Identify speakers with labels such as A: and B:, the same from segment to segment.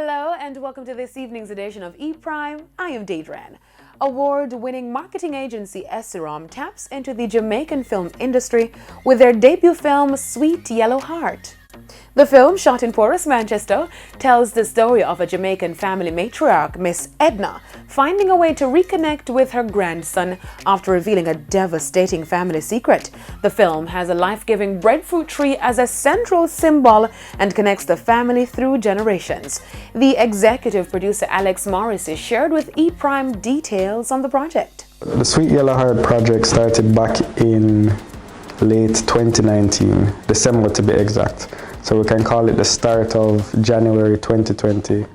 A: Hello and welcome to this evening's edition of E-Prime. I am Deidran. Award-winning marketing agency Esserom taps into the Jamaican film industry with their debut film Sweet Yellow Heart. The film, shot in Forest, Manchester, tells the story of a Jamaican family matriarch, Miss Edna, finding a way to reconnect with her grandson after revealing a devastating family secret. The film has a life-giving breadfruit tree as a central symbol and connects the family through generations. The executive producer Alex Morrissey shared with E-Prime details on the project.
B: The Sweet Yellow Heart project started back in late 2019, December to be exact. So we can call it the start of January 2020.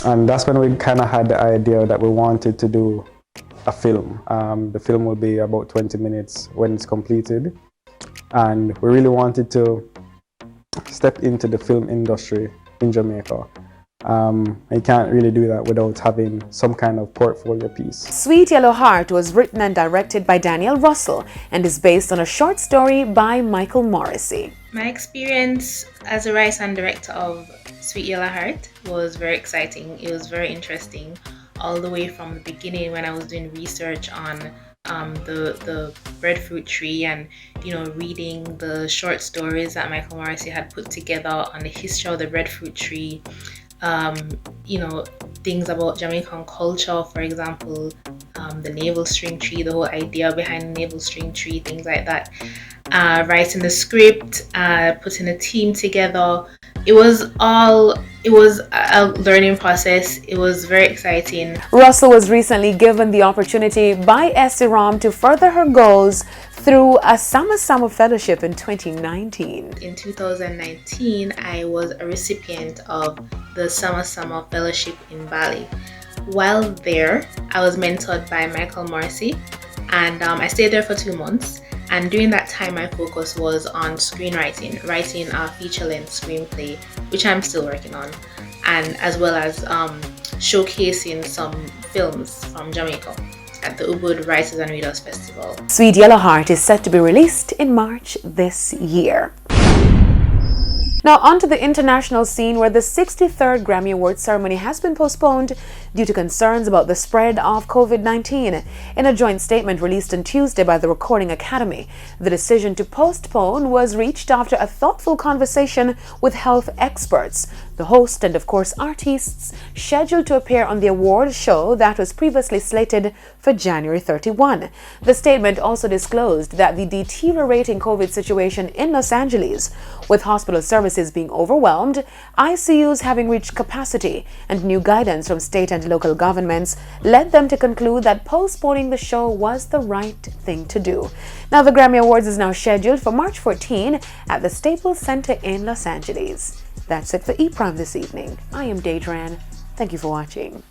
B: And that's when we kind of had the idea that we wanted to do a film. The film will be about 20 minutes when it's completed. And we really wanted to step into the film industry in Jamaica. You can't really do that without having some kind of portfolio piece.
A: Sweet Yellow Heart was written and directed by Daniel Russell and is based on a short story by Michael Morrissey.
C: My experience as a writer and director of Sweet Yellow Heart was very exciting. It was very interesting all the way from the beginning when I was doing research on the breadfruit tree and reading the short stories that Michael Morrissey had put together on the history of the breadfruit tree. Things about Jamaican culture, for example, the navel string tree, the whole idea behind the navel string tree, things like that. Writing the script, putting a team together. It was a learning process. It was very exciting.
A: Russell was recently given the opportunity by Esserom to further her goals through a Summer Fellowship in 2019.
C: In 2019, I was a recipient of the Summer Fellowship in Bali. While there, I was mentored by Michael Morrissey, and I stayed there for 2 months. And during that time, my focus was on screenwriting, writing a feature-length screenplay, which I'm still working on, and as well as showcasing some films from Jamaica at the Ubud Writers and Readers Festival.
A: Sweet Yellow Heart is set to be released in March this year. Now onto the international scene, where the 63rd Grammy Awards ceremony has been postponed due to concerns about the spread of COVID-19. In a joint statement released on Tuesday by the Recording Academy, the decision to postpone was reached after a thoughtful conversation with health experts. The host and of course artists scheduled to appear on the award show that was previously slated for January 31. The statement also disclosed that the deteriorating COVID situation in Los Angeles, with hospital services being overwhelmed, ICUs having reached capacity, and new guidance from state and local governments, led them to conclude that postponing the show was the right thing to do. Now the Grammy Awards is now scheduled for March 14 at the Staples Center in Los Angeles. That's it for E-Prime this evening. I am Deidran. Thank you for watching.